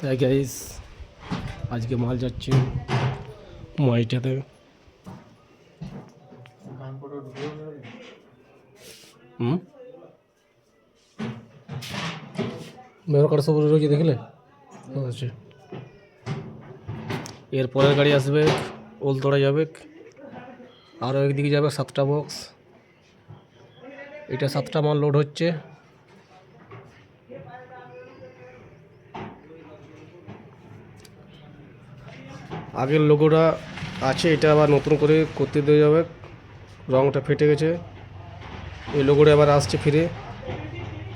Hi guys, আজকে মাল যাচ্ছে মাইটাতে। মেরো সব রয়েছে দেখলে আছে। এরপরের গাড়ি আসবে ওলতড়া যাবে, আরও একদিকে যাবে 7টা বক্স। এটা 7টা মাল লোড হচ্ছে। আগের লোগোটা আছে, এটা আবার নতুন করে করতে দেওয়া যাবে, রঙটা ফেটে গেছে। এই লোগোটা আবার আসছে ফিরে।